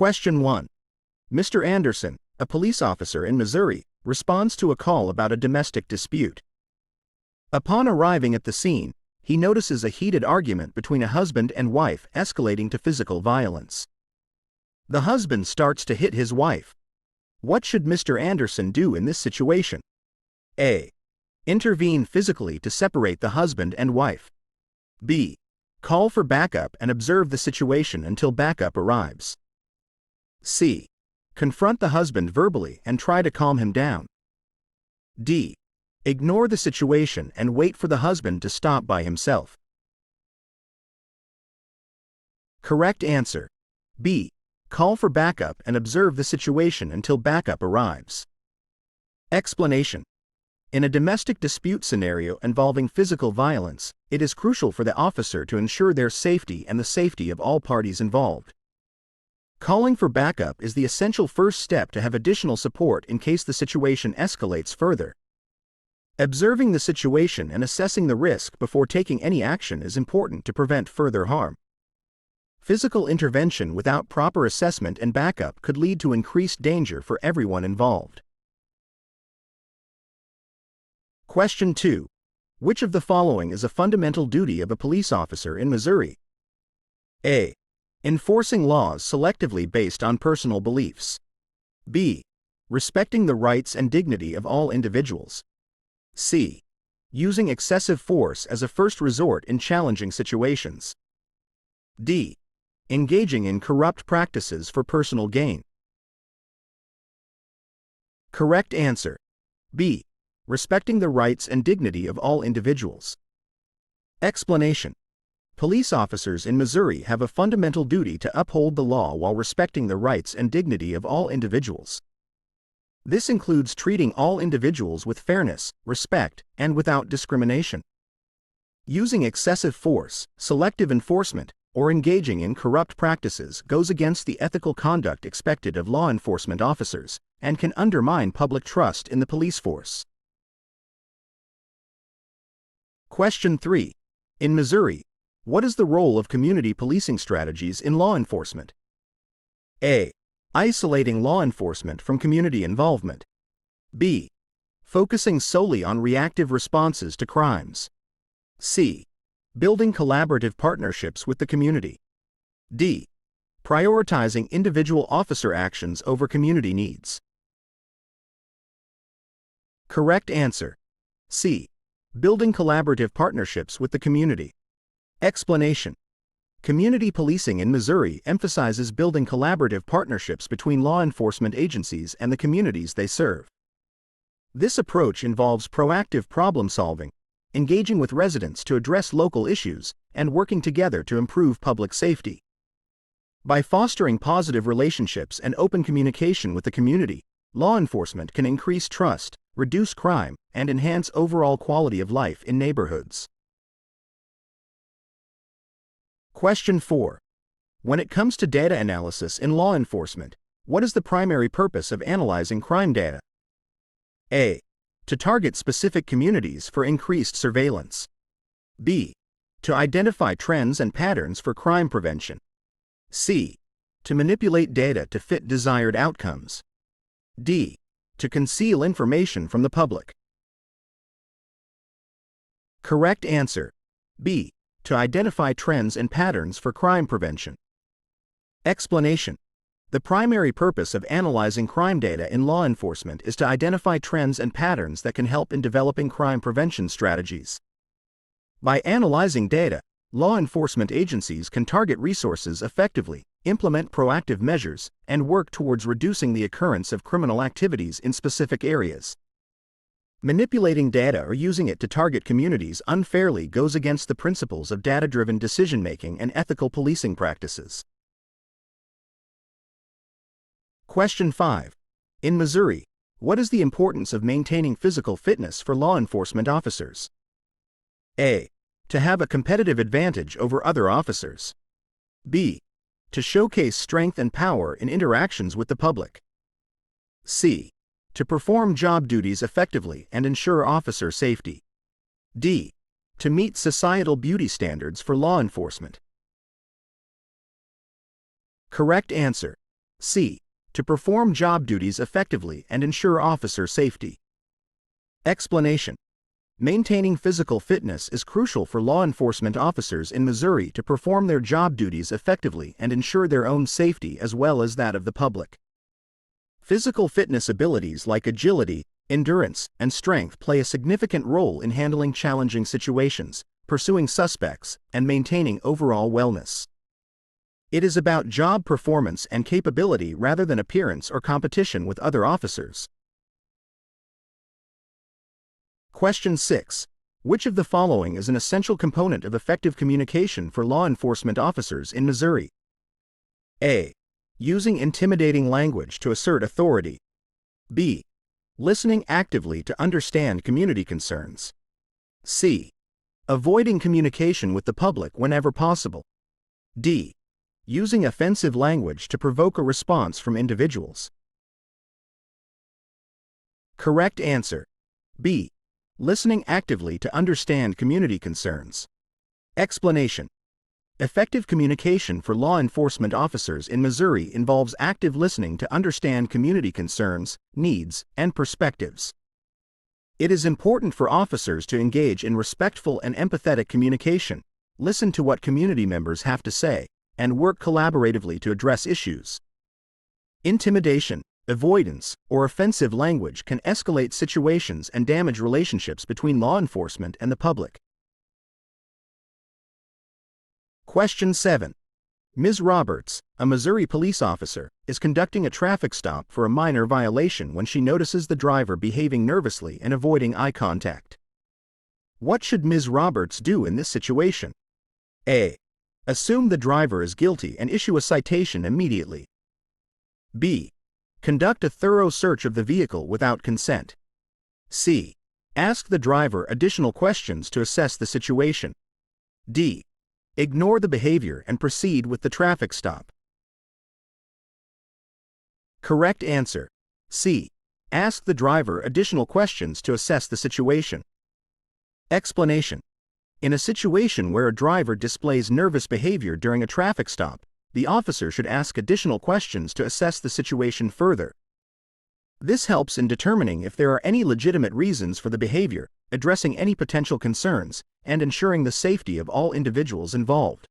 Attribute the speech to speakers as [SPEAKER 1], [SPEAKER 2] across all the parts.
[SPEAKER 1] Question 1. Mr. Anderson, a police officer in Missouri, responds to a call about a domestic dispute. Upon arriving at the scene, he notices a heated argument between a husband and wife escalating to physical violence. The husband starts to hit his wife. What should Mr. Anderson do in this situation? A. Intervene physically to separate the husband and wife. B. Call for backup and observe the situation until backup arrives. C. Confront the husband verbally and try to calm him down. D. Ignore the situation and wait for the husband to stop by himself. Correct answer. B. Call for backup and observe the situation until backup arrives. Explanation. In a domestic dispute scenario involving physical violence, it is crucial for the officer to ensure their safety and the safety of all parties involved. Calling for backup is the essential first step to have additional support in case the situation escalates further. Observing the situation and assessing the risk before taking any action is important to prevent further harm. Physical intervention without proper assessment and backup could lead to increased danger for everyone involved. Question 2. Which of the following is a fundamental duty of a police officer in Missouri? A. Enforcing laws selectively based on personal beliefs. B. Respecting the rights and dignity of all individuals. C. Using excessive force as a first resort in challenging situations. D. Engaging in corrupt practices for personal gain. Correct answer. B. Respecting the rights and dignity of all individuals. Explanation. Police officers in Missouri have a fundamental duty to uphold the law while respecting the rights and dignity of all individuals. This includes treating all individuals with fairness, respect, and without discrimination. Using excessive force, selective enforcement, or engaging in corrupt practices goes against the ethical conduct expected of law enforcement officers and can undermine public trust in the police force. Question 3. In Missouri, what is the role of community policing strategies in law enforcement? A. Isolating law enforcement from community involvement. B. Focusing solely on reactive responses to crimes. C. Building collaborative partnerships with the community. D. Prioritizing individual officer actions over community needs. Correct answer. C. Building collaborative partnerships with the community. Explanation. Community policing in Missouri emphasizes building collaborative partnerships between law enforcement agencies and the communities they serve. This approach involves proactive problem solving, engaging with residents to address local issues, and working together to improve public safety. By fostering positive relationships and open communication with the community, law enforcement can increase trust, reduce crime, and enhance overall quality of life in neighborhoods. Question 4. When it comes to data analysis in law enforcement, what is the primary purpose of analyzing crime data? A. To target specific communities for increased surveillance. B. To identify trends and patterns for crime prevention. C. To manipulate data to fit desired outcomes. D. To conceal information from the public. Correct answer. B. To identify trends and patterns for crime prevention. Explanation. The primary purpose of analyzing crime data in law enforcement is to identify trends and patterns that can help in developing crime prevention strategies. By analyzing data, law enforcement agencies can target resources effectively, implement proactive measures, and work towards reducing the occurrence of criminal activities in specific areas. Manipulating data or using it to target communities unfairly goes against the principles of data-driven decision-making and ethical policing practices. Question 5. In Missouri, what is the importance of maintaining physical fitness for law enforcement officers? A. To have a competitive advantage over other officers. B. To showcase strength and power in interactions with the public. C. To perform job duties effectively and ensure officer safety. D. To meet societal beauty standards for law enforcement. Correct answer. C. To perform job duties effectively and ensure officer safety. Explanation. Maintaining physical fitness is crucial for law enforcement officers in Missouri to perform their job duties effectively and ensure their own safety as well as that of the public. Physical fitness abilities like agility, endurance, and strength play a significant role in handling challenging situations, pursuing suspects, and maintaining overall wellness. It is about job performance and capability rather than appearance or competition with other officers. Question 6. Which of the following is an essential component of effective communication for law enforcement officers in Missouri? A. Using intimidating language to assert authority. B. Listening actively to understand community concerns. C. Avoiding communication with the public whenever possible. D. Using offensive language to provoke a response from individuals. Correct answer. B. Listening actively to understand community concerns. Explanation. Effective communication for law enforcement officers in Missouri involves active listening to understand community concerns, needs, and perspectives. It is important for officers to engage in respectful and empathetic communication, listen to what community members have to say, and work collaboratively to address issues. Intimidation, avoidance, or offensive language can escalate situations and damage relationships between law enforcement and the public. Question 7. Ms. Roberts, a Missouri police officer, is conducting a traffic stop for a minor violation when she notices the driver behaving nervously and avoiding eye contact. What should Ms. Roberts do in this situation? A. Assume the driver is guilty and issue a citation immediately. B. Conduct a thorough search of the vehicle without consent. C. Ask the driver additional questions to assess the situation. D. Ignore the behavior and proceed with the traffic stop. Correct answer. C. Ask the driver additional questions to assess the situation. Explanation. In a situation where a driver displays nervous behavior during a traffic stop, the officer should ask additional questions to assess the situation further. This helps in determining if there are any legitimate reasons for the behavior, addressing any potential concerns, and ensuring the safety of all individuals involved.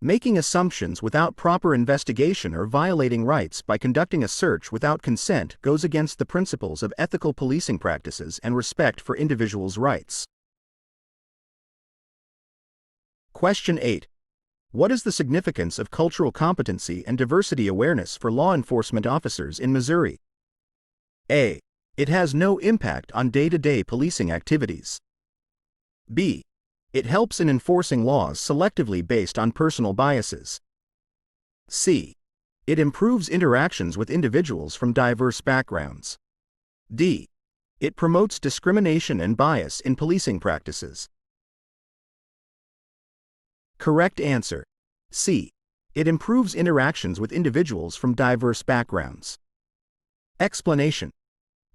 [SPEAKER 1] Making assumptions without proper investigation or violating rights by conducting a search without consent goes against the principles of ethical policing practices and respect for individuals' rights. Question 8. What is the significance of cultural competency and diversity awareness for law enforcement officers in Missouri? A. It has no impact on day-to-day policing activities. B. It helps in enforcing laws selectively based on personal biases. C. It improves interactions with individuals from diverse backgrounds. D. It promotes discrimination and bias in policing practices. Correct answer. C. It improves interactions with individuals from diverse backgrounds. Explanation.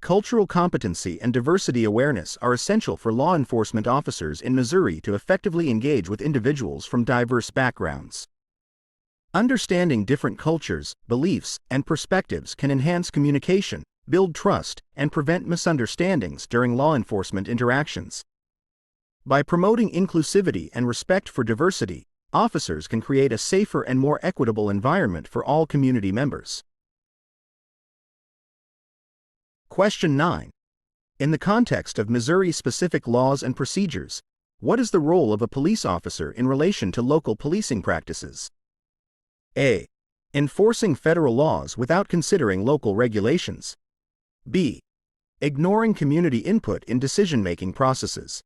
[SPEAKER 1] Cultural competency and diversity awareness are essential for law enforcement officers in Missouri to effectively engage with individuals from diverse backgrounds. Understanding different cultures, beliefs, and perspectives can enhance communication, build trust, and prevent misunderstandings during law enforcement interactions. By promoting inclusivity and respect for diversity, officers can create a safer and more equitable environment for all community members. Question 9. In the context of Missouri-specific laws and procedures, what is the role of a police officer in relation to local policing practices? A. Enforcing federal laws without considering local regulations. B. Ignoring community input in decision-making processes.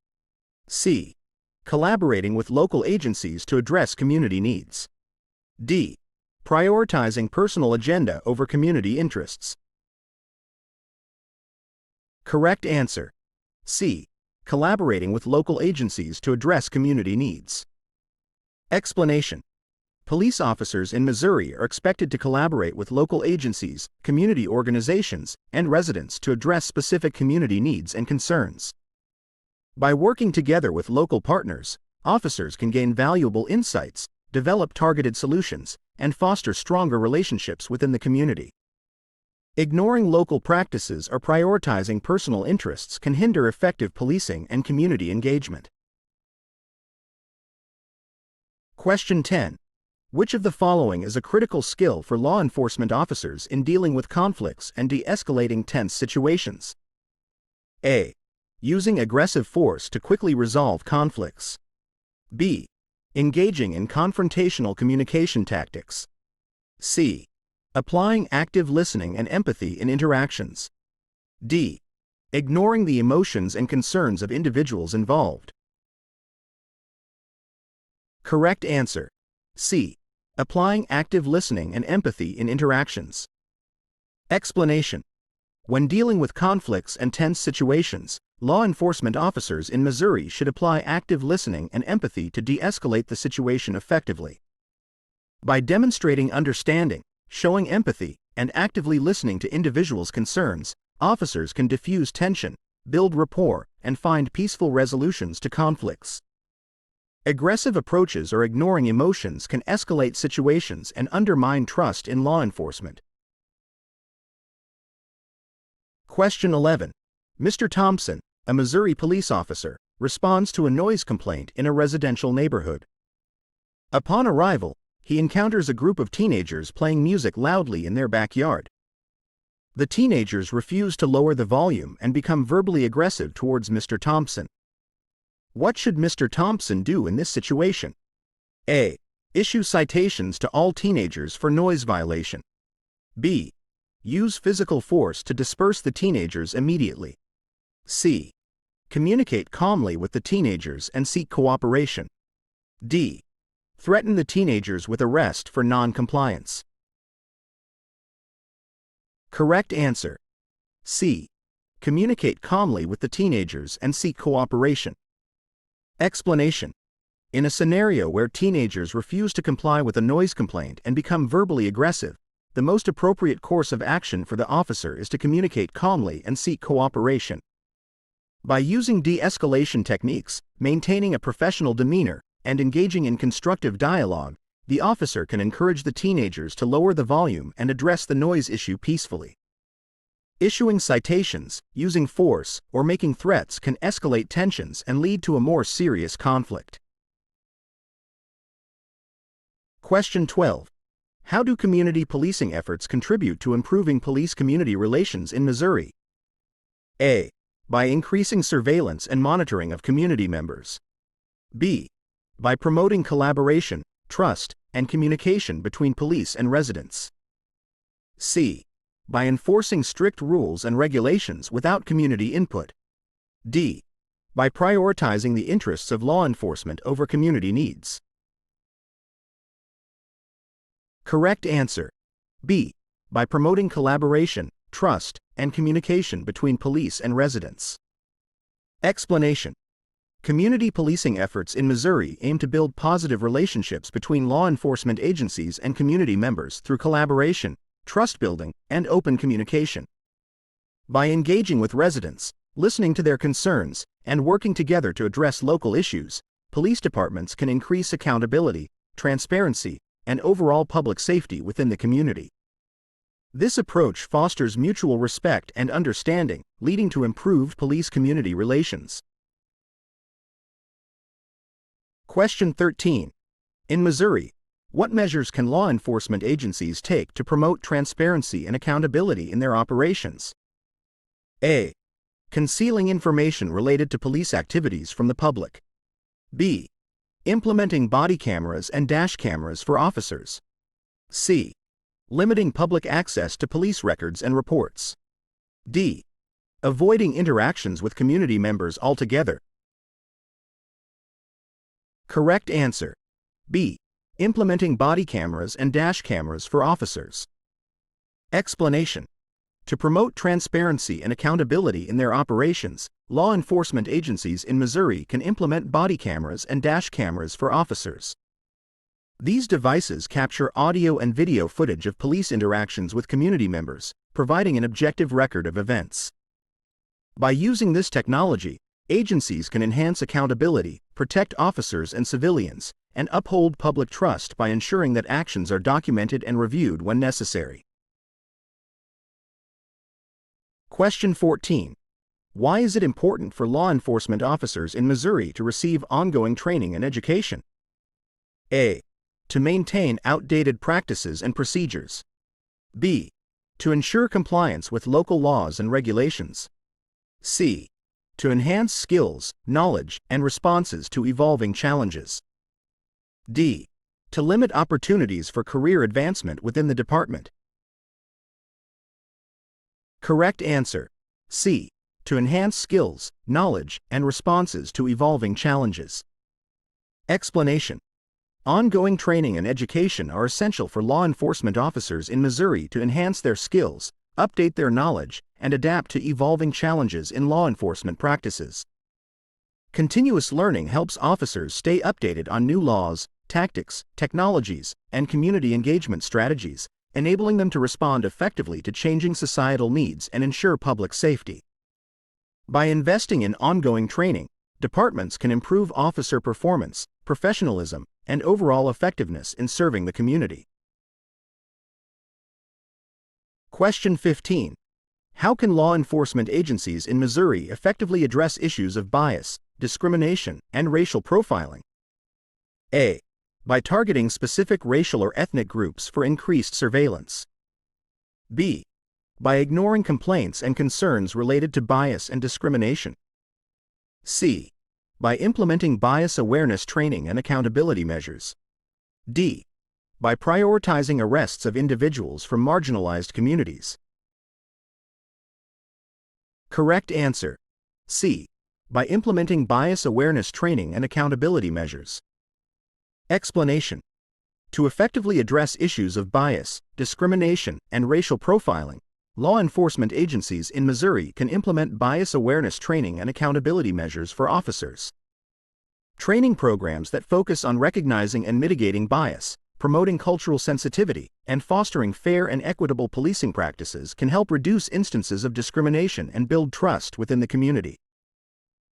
[SPEAKER 1] C. Collaborating with local agencies to address community needs. D. Prioritizing personal agenda over community interests. Correct answer. C. Collaborating with local agencies to address community needs. Explanation. Police officers in Missouri are expected to collaborate with local agencies, community organizations, and residents to address specific community needs and concerns. By working together with local partners, officers can gain valuable insights, develop targeted solutions, and foster stronger relationships within the community. Ignoring local practices or prioritizing personal interests can hinder effective policing and community engagement. Question 10. Which of the following is a critical skill for law enforcement officers in dealing with conflicts and de-escalating tense situations? A. Using aggressive force to quickly resolve conflicts. B. Engaging in confrontational communication tactics. C. Applying active listening and empathy in interactions. D. Ignoring the emotions and concerns of individuals involved. Correct answer. C. Applying active listening and empathy in interactions. Explanation. When dealing with conflicts and tense situations, law enforcement officers in Missouri should apply active listening and empathy to de-escalate the situation effectively. By demonstrating understanding, showing empathy, and actively listening to individuals' concerns, officers can diffuse tension, build rapport, and find peaceful resolutions to conflicts. Aggressive approaches or ignoring emotions can escalate situations and undermine trust in law enforcement. Question 11. Mr. Thompson, a Missouri police officer, responds to a noise complaint in a residential neighborhood. Upon arrival, he encounters a group of teenagers playing music loudly in their backyard. The teenagers refuse to lower the volume and become verbally aggressive towards Mr. Thompson. What should Mr. Thompson do in this situation? A. Issue citations to all teenagers for noise violation. B. Use physical force to disperse the teenagers immediately. C. Communicate calmly with the teenagers and seek cooperation. D. Threaten the teenagers with arrest for non-compliance. Correct answer. C. Communicate calmly with the teenagers and seek cooperation. Explanation. In a scenario where teenagers refuse to comply with a noise complaint and become verbally aggressive, the most appropriate course of action for the officer is to communicate calmly and seek cooperation. By using de-escalation techniques, maintaining a professional demeanor, and engaging in constructive dialogue, the officer can encourage the teenagers to lower the volume and address the noise issue peacefully. Issuing citations, using force, or making threats can escalate tensions and lead to a more serious conflict. Question 12. How do community policing efforts contribute to improving police-community relations in Missouri? A. By increasing surveillance and monitoring of community members. B. By promoting collaboration, trust, and communication between police and residents. C. By enforcing strict rules and regulations without community input. D. By prioritizing the interests of law enforcement over community needs. Correct answer. B. By promoting collaboration, trust, and communication between police and residents. Explanation. Community policing efforts in Missouri aim to build positive relationships between law enforcement agencies and community members through collaboration, trust building, and open communication. By engaging with residents, listening to their concerns, and working together to address local issues, police departments can increase accountability, transparency, and overall public safety within the community. This approach fosters mutual respect and understanding, leading to improved police-community relations. Question 13. In Missouri, what measures can law enforcement agencies take to promote transparency and accountability in their operations? A. Concealing information related to police activities from the public. B. Implementing body cameras and dash cameras for officers. C. Limiting public access to police records and reports. D. Avoiding interactions with community members altogether. Correct answer. B. Implementing body cameras and dash cameras for officers. Explanation. To promote transparency and accountability in their operations, law enforcement agencies in Missouri can implement body cameras and dash cameras for officers. These devices capture audio and video footage of police interactions with community members, providing an objective record of events. By using this technology, agencies can enhance accountability, protect officers and civilians, and uphold public trust by ensuring that actions are documented and reviewed when necessary. Question 14. Why is it important for law enforcement officers in Missouri to receive ongoing training and education? A. To maintain outdated practices and procedures. B. To ensure compliance with local laws and regulations. C. To enhance skills, knowledge, and responses to evolving challenges. D. To limit opportunities for career advancement within the department. Correct answer: C. To enhance skills, knowledge, and responses to evolving challenges. Explanation: ongoing training and education are essential for law enforcement officers in Missouri to enhance their skills, update their knowledge, and adapt to evolving challenges in law enforcement practices. Continuous learning helps officers stay updated on new laws, tactics, technologies, and community engagement strategies, enabling them to respond effectively to changing societal needs and ensure public safety. By investing in ongoing training, departments can improve officer performance, professionalism, and overall effectiveness in serving the community. Question 15. How can law enforcement agencies in Missouri effectively address issues of bias, discrimination, and racial profiling? A. By targeting specific racial or ethnic groups for increased surveillance. B. By ignoring complaints and concerns related to bias and discrimination. C. By implementing bias awareness training and accountability measures. D. By prioritizing arrests of individuals from marginalized communities. Correct answer: C. By implementing bias awareness training and accountability measures. Explanation: to effectively address issues of bias, discrimination, and racial profiling, law enforcement agencies in Missouri can implement bias awareness training and accountability measures for officers. Training programs that focus on recognizing and mitigating bias, promoting cultural sensitivity, and fostering fair and equitable policing practices can help reduce instances of discrimination and build trust within the community.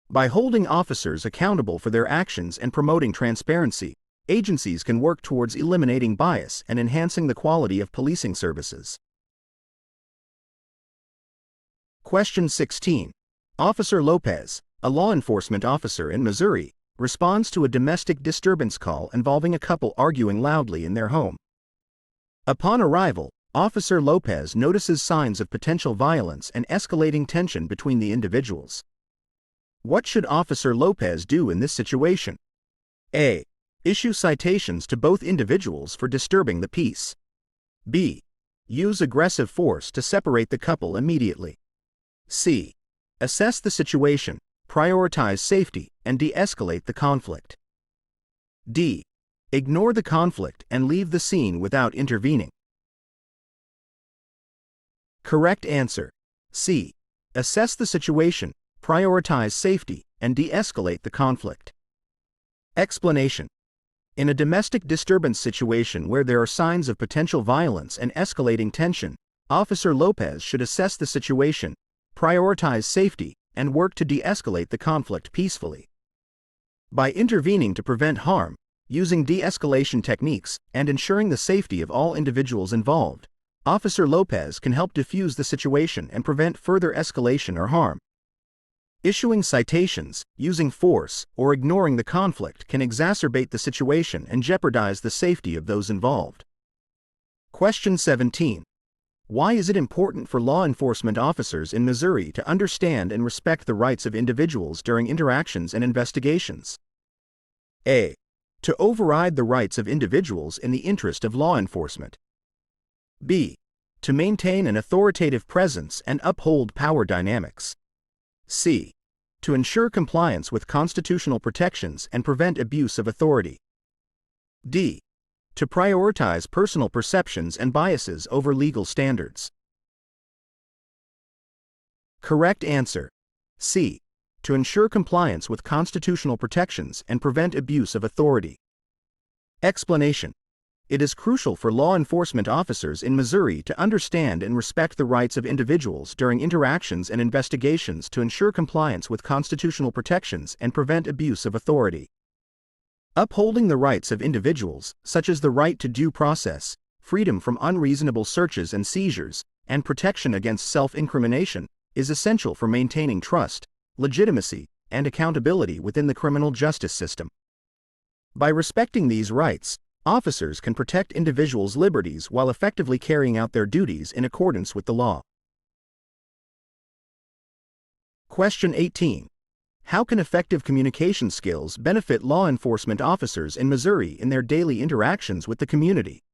[SPEAKER 1] By holding officers accountable for their actions and promoting transparency, agencies can work towards eliminating bias and enhancing the quality of policing services. Question 16. Officer Lopez, a law enforcement officer in Missouri, responds to a domestic disturbance call involving a couple arguing loudly in their home. Upon arrival, Officer Lopez notices signs of potential violence and escalating tension between the individuals. What should Officer Lopez do in this situation? A. Issue citations to both individuals for disturbing the peace. B. Use aggressive force to separate the couple immediately. C. Assess the situation, prioritize safety, and de-escalate the conflict. D. Ignore the conflict and leave the scene without intervening. Correct answer: C. Assess the situation, prioritize safety, and de-escalate the conflict. Explanation: in a domestic disturbance situation where there are signs of potential violence and escalating tension, Officer Lopez should assess the situation, prioritize safety, and work to de-escalate the conflict peacefully. By intervening to prevent harm, using de-escalation techniques, and ensuring the safety of all individuals involved, Officer Lopez can help defuse the situation and prevent further escalation or harm. Issuing citations, using force, or ignoring the conflict can exacerbate the situation and jeopardize the safety of those involved. Question 17. Why is it important for law enforcement officers in Missouri to understand and respect the rights of individuals during interactions and investigations? A. To override the rights of individuals in the interest of law enforcement. B. To maintain an authoritative presence and uphold power dynamics. C. To ensure compliance with constitutional protections and prevent abuse of authority. D. To prioritize personal perceptions and biases over legal standards. Correct answer: C. To ensure compliance with constitutional protections and prevent abuse of authority. Explanation: it is crucial for law enforcement officers in Missouri to understand and respect the rights of individuals during interactions and investigations to ensure compliance with constitutional protections and prevent abuse of authority. Upholding the rights of individuals, such as the right to due process, freedom from unreasonable searches and seizures, and protection against self-incrimination, is essential for maintaining trust, legitimacy, and accountability within the criminal justice system. By respecting these rights, officers can protect individuals' liberties while effectively carrying out their duties in accordance with the law. Question 18. How can effective communication skills benefit law enforcement officers in Missouri in their daily interactions with the community?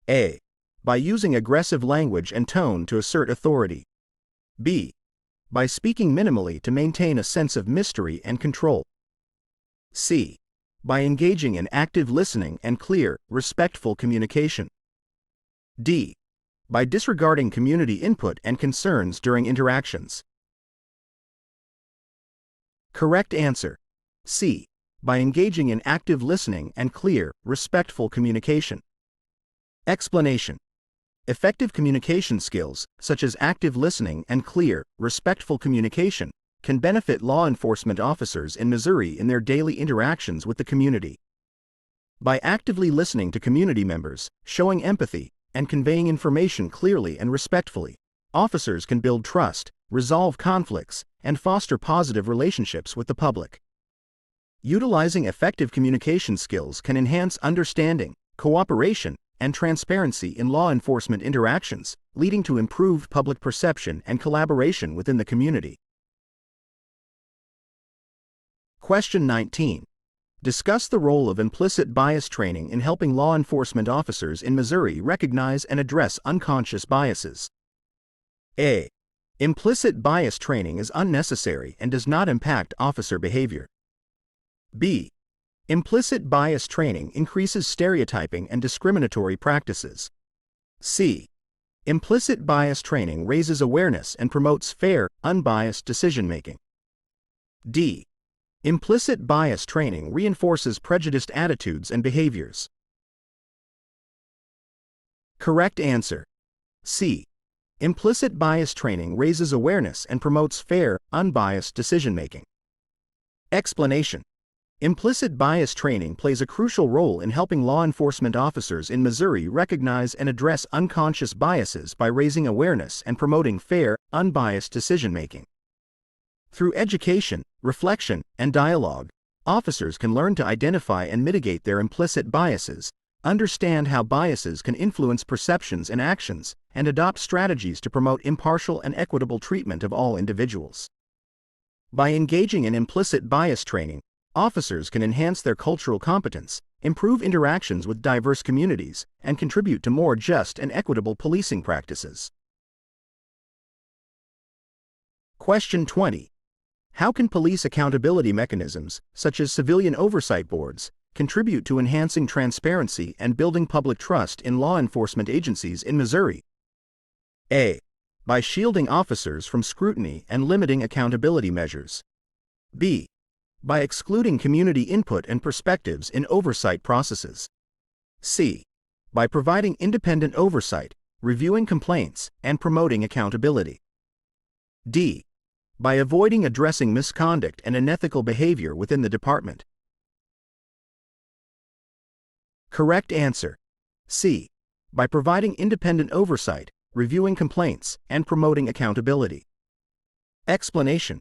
[SPEAKER 1] A. By using aggressive language and tone to assert authority. B. By speaking minimally to maintain a sense of mystery and control. C. By engaging in active listening and clear, respectful communication. D. By disregarding community input and concerns during interactions. Correct answer. C. By engaging in active listening and clear, respectful communication. Explanation. Effective communication skills, such as active listening and clear, respectful communication, can benefit law enforcement officers in Missouri in their daily interactions with the community. By actively listening to community members, showing empathy, and conveying information clearly and respectfully, officers can build trust, resolve conflicts, and foster positive relationships with the public. Utilizing effective communication skills can enhance understanding, cooperation, and transparency in law enforcement interactions, leading to improved public perception and collaboration within the community. Question 19. Discuss the role of implicit bias training in helping law enforcement officers in Missouri recognize and address unconscious biases. A. Implicit bias training is unnecessary and does not impact officer behavior. B. Implicit bias training increases stereotyping and discriminatory practices. C. Implicit bias training raises awareness and promotes fair, unbiased decision-making. D. Implicit bias training reinforces prejudiced attitudes and behaviors. Correct answer. C. Implicit bias training raises awareness and promotes fair, unbiased decision-making. Explanation. Implicit bias training plays a crucial role in helping law enforcement officers in Missouri recognize and address unconscious biases by raising awareness and promoting fair, unbiased decision-making. Through education, reflection, and dialogue, officers can learn to identify and mitigate their implicit biases, understand how biases can influence perceptions and actions, and adopt strategies to promote impartial and equitable treatment of all individuals. By engaging in implicit bias training, officers can enhance their cultural competence, improve interactions with diverse communities, and contribute to more just and equitable policing practices. Question 20. How can police accountability mechanisms, such as civilian oversight boards, contribute to enhancing transparency and building public trust in law enforcement agencies in Missouri? A. By shielding officers from scrutiny and limiting accountability measures. B. By excluding community input and perspectives in oversight processes. C. By providing independent oversight, reviewing complaints, and promoting accountability. D. By avoiding addressing misconduct and unethical behavior within the department. Correct answer. C. By providing independent oversight, reviewing complaints, and promoting accountability. Explanation.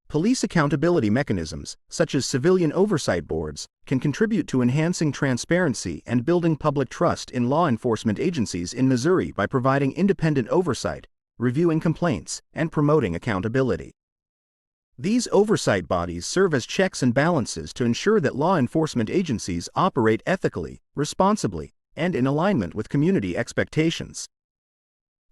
[SPEAKER 1] Police accountability mechanisms, such as civilian oversight boards, can contribute to enhancing transparency and building public trust in law enforcement agencies in Missouri by providing independent oversight, reviewing complaints, and promoting accountability. These oversight bodies serve as checks and balances to ensure that law enforcement agencies operate ethically, responsibly, and in alignment with community expectations.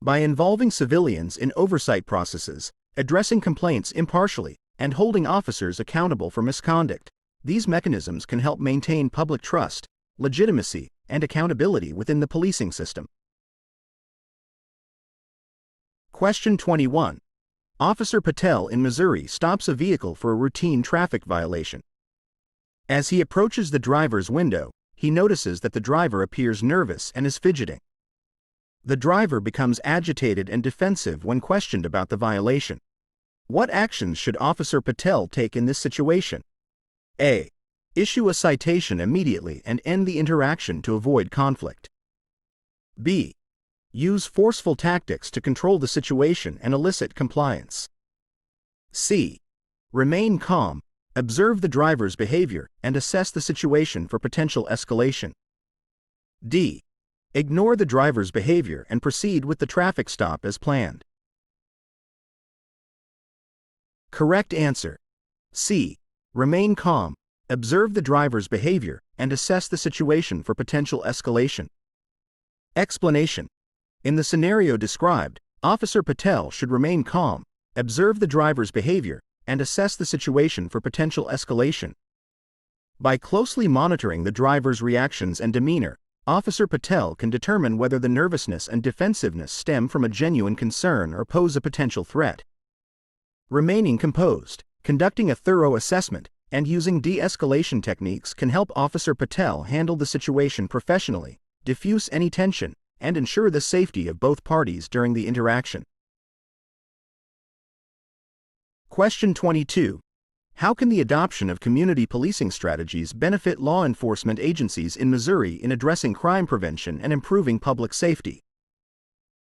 [SPEAKER 1] By involving civilians in oversight processes, addressing complaints impartially, and holding officers accountable for misconduct, these mechanisms can help maintain public trust, legitimacy, and accountability within the policing system. Question 21. Officer Patel in Missouri stops a vehicle for a routine traffic violation. As he approaches the driver's window, he notices that the driver appears nervous and is fidgeting. The driver becomes agitated and defensive when questioned about the violation. What actions should Officer Patel take in this situation? A. Issue a citation immediately and end the interaction to avoid conflict. B. Use forceful tactics to control the situation and elicit compliance. C. Remain calm, observe the driver's behavior, and assess the situation for potential escalation. D. Ignore the driver's behavior and proceed with the traffic stop as planned. Correct answer. C. Remain calm, observe the driver's behavior, and assess the situation for potential escalation. Explanation. In the scenario described, Officer Patel should remain calm, observe the driver's behavior, and assess the situation for potential escalation. By closely monitoring the driver's reactions and demeanor, Officer Patel can determine whether the nervousness and defensiveness stem from a genuine concern or pose a potential threat. Remaining composed, conducting a thorough assessment, and using de-escalation techniques can help Officer Patel handle the situation professionally, diffuse any tension, and ensure the safety of both parties during the interaction. Question 22. How can the adoption of community policing strategies benefit law enforcement agencies in Missouri in addressing crime prevention and improving public safety?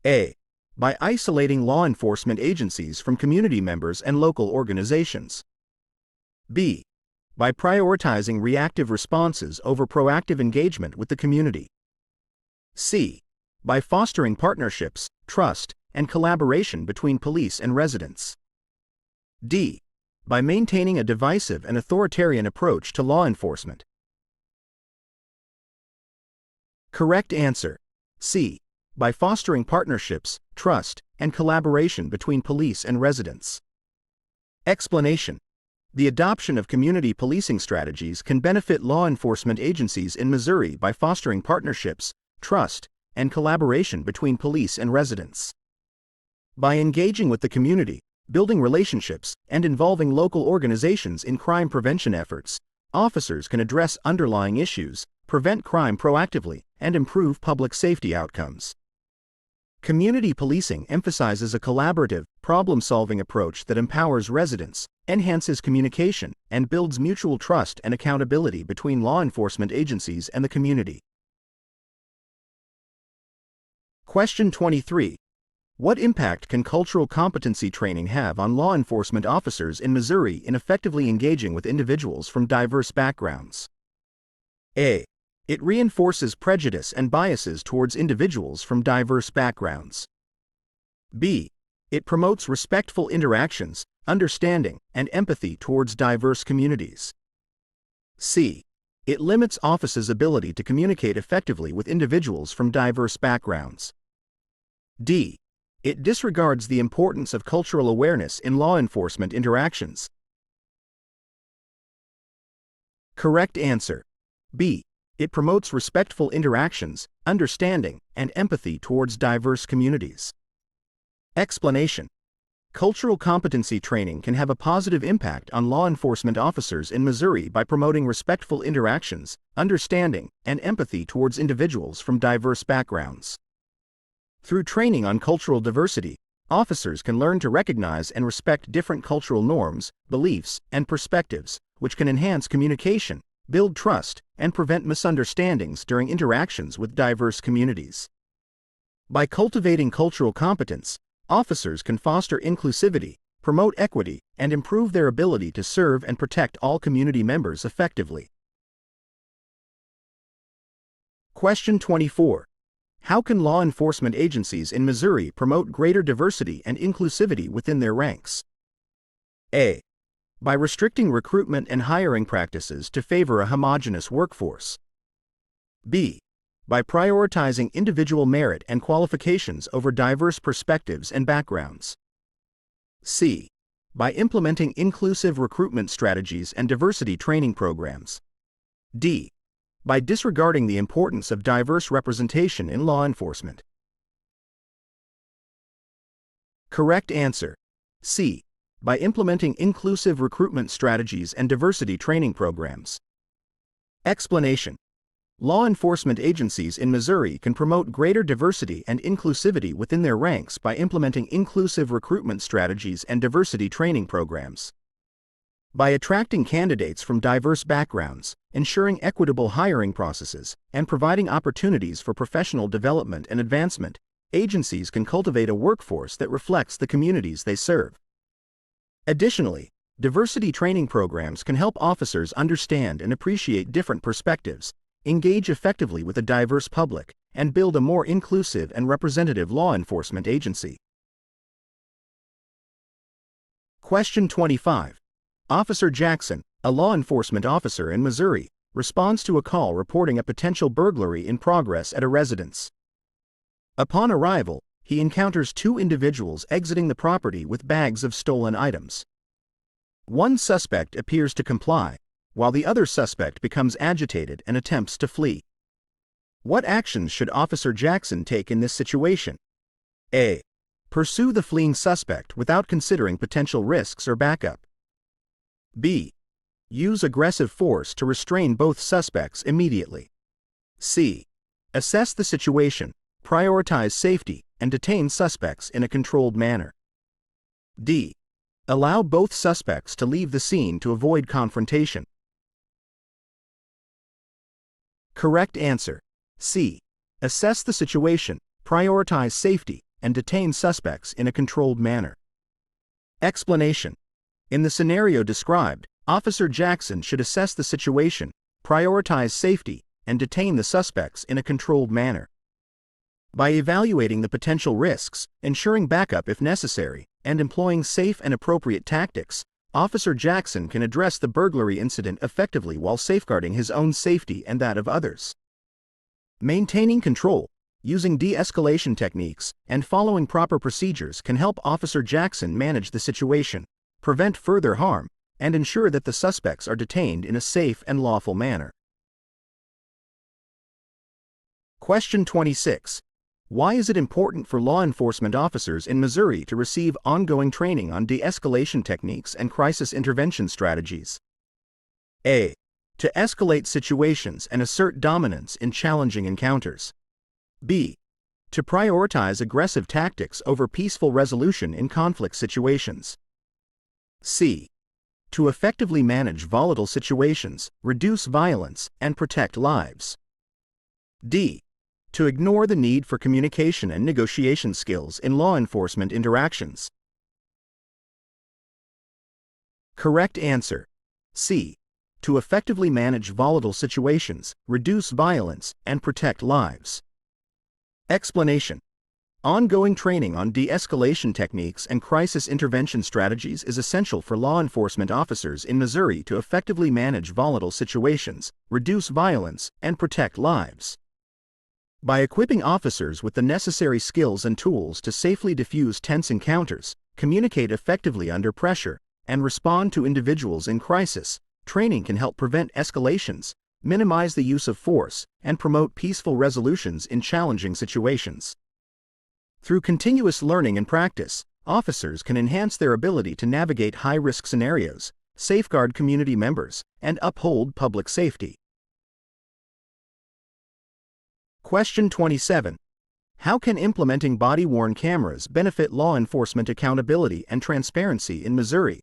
[SPEAKER 1] A. By isolating law enforcement agencies from community members and local organizations. B. By prioritizing reactive responses over proactive engagement with the community. C. By fostering partnerships, trust, and collaboration between police and residents. D. By maintaining a divisive and authoritarian approach to law enforcement. Correct answer. C. By fostering partnerships, trust, and collaboration between police and residents. Explanation. The adoption of community policing strategies can benefit law enforcement agencies in Missouri by fostering partnerships, trust, and collaboration between police and residents. By engaging with the community, building relationships, and involving local organizations in crime prevention efforts, officers can address underlying issues, prevent crime proactively, and improve public safety outcomes. Community policing emphasizes a collaborative, problem-solving approach that empowers residents, enhances communication, and builds mutual trust and accountability between law enforcement agencies and the community. Question 23. What impact can cultural competency training have on law enforcement officers in Missouri in effectively engaging with individuals from diverse backgrounds? A. It reinforces prejudice and biases towards individuals from diverse backgrounds. B. It promotes respectful interactions, understanding, and empathy towards diverse communities. C. It limits officers' ability to communicate effectively with individuals from diverse backgrounds. D. It disregards the importance of cultural awareness in law enforcement interactions. Correct answer. B. It promotes respectful interactions, understanding, and empathy towards diverse communities. Explanation. Cultural competency training can have a positive impact on law enforcement officers in Missouri by promoting respectful interactions, understanding, and empathy towards individuals from diverse backgrounds. Through training on cultural diversity, officers can learn to recognize and respect different cultural norms, beliefs, and perspectives, which can enhance communication, build trust, and prevent misunderstandings during interactions with diverse communities. By cultivating cultural competence, officers can foster inclusivity, promote equity, and improve their ability to serve and protect all community members effectively. Question 24. How can law enforcement agencies in Missouri promote greater diversity and inclusivity within their ranks? A. By restricting recruitment and hiring practices to favor a homogeneous workforce. B. By prioritizing individual merit and qualifications over diverse perspectives and backgrounds. C. By implementing inclusive recruitment strategies and diversity training programs. D. By disregarding the importance of diverse representation in law enforcement. Correct answer. C. By implementing inclusive recruitment strategies and diversity training programs. Explanation. Law enforcement agencies in Missouri can promote greater diversity and inclusivity within their ranks by implementing inclusive recruitment strategies and diversity training programs. By attracting candidates from diverse backgrounds, ensuring equitable hiring processes, and providing opportunities for professional development and advancement, agencies can cultivate a workforce that reflects the communities they serve. Additionally, diversity training programs can help officers understand and appreciate different perspectives, engage effectively with a diverse public, and build a more inclusive and representative law enforcement agency. Question 25. Officer Jackson, a law enforcement officer in Missouri, responds to a call reporting a potential burglary in progress at a residence. Upon arrival, he encounters two individuals exiting the property with bags of stolen items. One suspect appears to comply, while the other suspect becomes agitated and attempts to flee. What actions should Officer Jackson take in this situation? A. Pursue the fleeing suspect without considering potential risks or backup. B. Use aggressive force to restrain both suspects immediately. C. Assess the situation, prioritize safety, and detain suspects in a controlled manner. D. Allow both suspects to leave the scene to avoid confrontation. Correct answer: C. Assess the situation, prioritize safety, and detain suspects in a controlled manner. Explanation: in the scenario described, Officer Jackson should assess the situation, prioritize safety, and detain the suspects in a controlled manner. By evaluating the potential risks, ensuring backup if necessary, and employing safe and appropriate tactics, Officer Jackson can address the burglary incident effectively while safeguarding his own safety and that of others. Maintaining control, using de-escalation techniques, and following proper procedures can help Officer Jackson manage the situation, prevent further harm, and ensure that the suspects are detained in a safe and lawful manner. Question 26. Why is it important for law enforcement officers in Missouri to receive ongoing training on de-escalation techniques and crisis intervention strategies? A. To escalate situations and assert dominance in challenging encounters. B. To prioritize aggressive tactics over peaceful resolution in conflict situations. C. To effectively manage volatile situations, reduce violence, and protect lives. D. To ignore the need for communication and negotiation skills in law enforcement interactions. Correct answer: C. To effectively manage volatile situations, reduce violence, and protect lives. Explanation: ongoing training on de-escalation techniques and crisis intervention strategies is essential for law enforcement officers in Missouri to effectively manage volatile situations, reduce violence, and protect lives. By equipping officers with the necessary skills and tools to safely diffuse tense encounters, communicate effectively under pressure, and respond to individuals in crisis, training can help prevent escalations, minimize the use of force, and promote peaceful resolutions in challenging situations. Through continuous learning and practice, officers can enhance their ability to navigate high-risk scenarios, safeguard community members, and uphold public safety. Question 27. How can implementing body-worn cameras benefit law enforcement accountability and transparency in Missouri?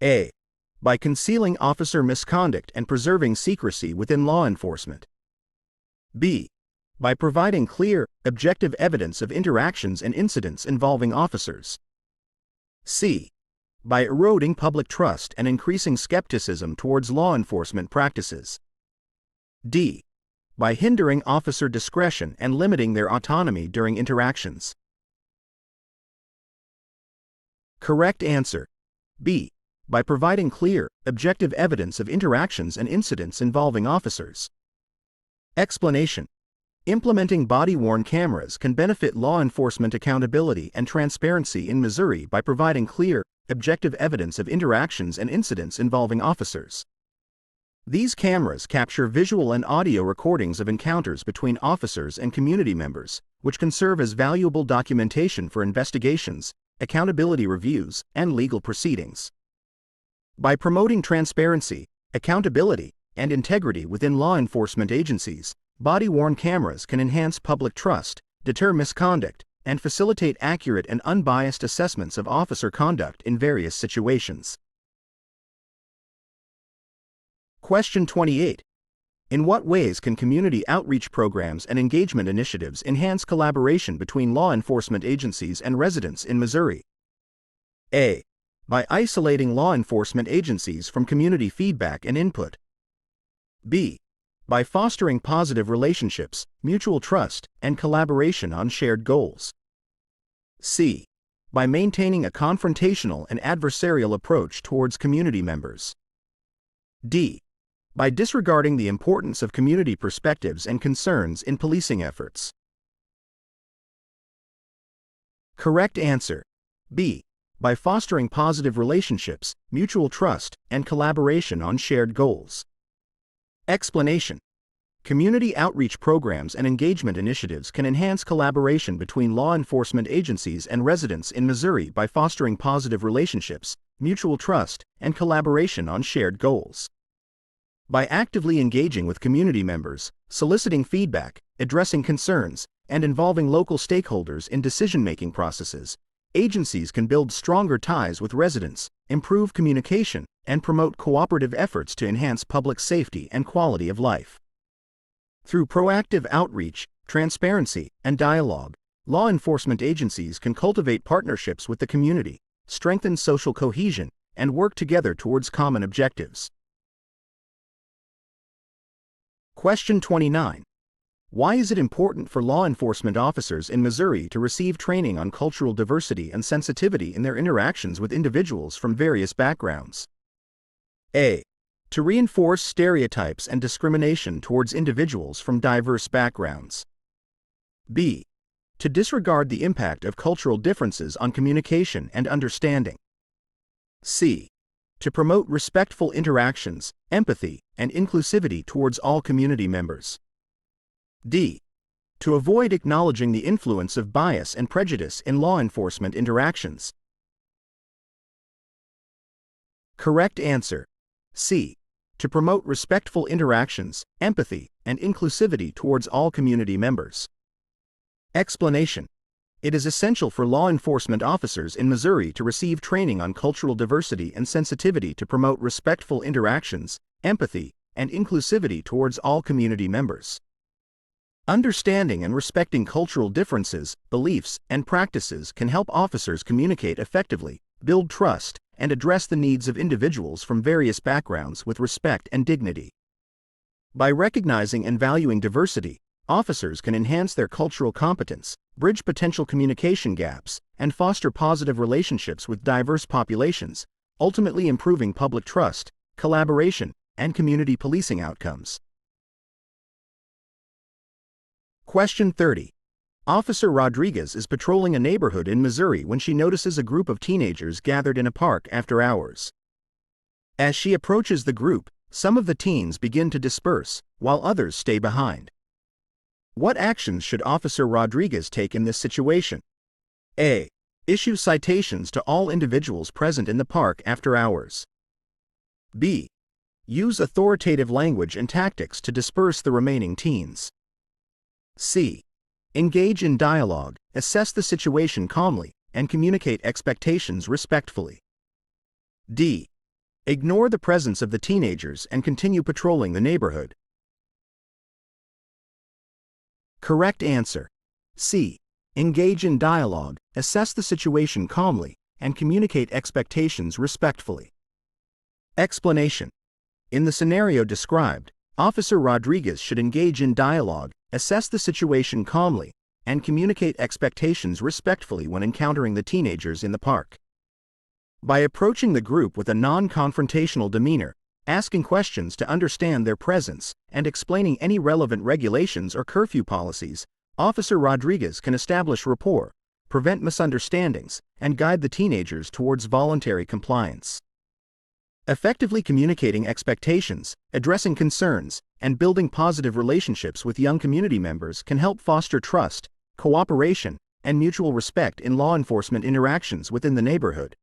[SPEAKER 1] A. By concealing officer misconduct and preserving secrecy within law enforcement. B. By providing clear, objective evidence of interactions and incidents involving officers. C. By eroding public trust and increasing skepticism towards law enforcement practices. D. By hindering officer discretion and limiting their autonomy during interactions. Correct answer: B. By providing clear, objective evidence of interactions and incidents involving officers. Explanation: implementing body-worn cameras can benefit law enforcement accountability and transparency in Missouri by providing clear, objective evidence of interactions and incidents involving officers. These cameras capture visual and audio recordings of encounters between officers and community members, which can serve as valuable documentation for investigations, accountability reviews, and legal proceedings. By promoting transparency, accountability, and integrity within law enforcement agencies, body-worn cameras can enhance public trust, deter misconduct, and facilitate accurate and unbiased assessments of officer conduct in various situations. Question 28. In what ways can community outreach programs and engagement initiatives enhance collaboration between law enforcement agencies and residents in Missouri? A. By isolating law enforcement agencies from community feedback and input. B. By fostering positive relationships, mutual trust, and collaboration on shared goals. C. By maintaining a confrontational and adversarial approach towards community members. D. By disregarding the importance of community perspectives and concerns in policing efforts. Correct answer: B. By fostering positive relationships, mutual trust, and collaboration on shared goals. Explanation: Community outreach programs and engagement initiatives can enhance collaboration between law enforcement agencies and residents in Missouri by fostering positive relationships, mutual trust, and collaboration on shared goals. By actively engaging with community members, soliciting feedback, addressing concerns, and involving local stakeholders in decision-making processes, agencies can build stronger ties with residents, improve communication, and promote cooperative efforts to enhance public safety and quality of life. Through proactive outreach, transparency, and dialogue, law enforcement agencies can cultivate partnerships with the community, strengthen social cohesion, and work together towards common objectives. Question 29. Why is it important for law enforcement officers in Missouri to receive training on cultural diversity and sensitivity in their interactions with individuals from various backgrounds? A. To reinforce stereotypes and discrimination towards individuals from diverse backgrounds. B. To disregard the impact of cultural differences on communication and understanding. C. To promote respectful interactions, empathy, and inclusivity towards all community members. D. To avoid acknowledging the influence of bias and prejudice in law enforcement interactions. Correct answer: C. To promote respectful interactions, empathy, and inclusivity towards all community members. Explanation: It is essential for law enforcement officers in Missouri to receive training on cultural diversity and sensitivity to promote respectful interactions, empathy, and inclusivity towards all community members. Understanding and respecting cultural differences, beliefs, and practices can help officers communicate effectively, build trust, and address the needs of individuals from various backgrounds with respect and dignity. By recognizing and valuing diversity, officers can enhance their cultural competence, bridge potential communication gaps, and foster positive relationships with diverse populations, ultimately improving public trust, collaboration, and community policing outcomes. Question 30. Officer Rodriguez is patrolling a neighborhood in Missouri when she notices a group of teenagers gathered in a park after hours. As she approaches the group, some of the teens begin to disperse, while others stay behind. What actions should Officer Rodriguez take in this situation? A. Issue citations to all individuals present in the park after hours. B. Use authoritative language and tactics to disperse the remaining teens. C. Engage in dialogue, assess the situation calmly, and communicate expectations respectfully. D. Ignore the presence of the teenagers and continue patrolling the neighborhood. Correct answer: C. Engage in dialogue, assess the situation calmly, and communicate expectations respectfully. Explanation: In the scenario described, Officer Rodriguez should engage in dialogue, assess the situation calmly, and communicate expectations respectfully when encountering the teenagers in the park. By approaching the group with a non-confrontational demeanor, asking questions to understand their presence, and explaining any relevant regulations or curfew policies, Officer Rodriguez can establish rapport, prevent misunderstandings, and guide the teenagers towards voluntary compliance. Effectively communicating expectations, addressing concerns, and building positive relationships with young community members can help foster trust, cooperation, and mutual respect in law enforcement interactions within the neighborhood.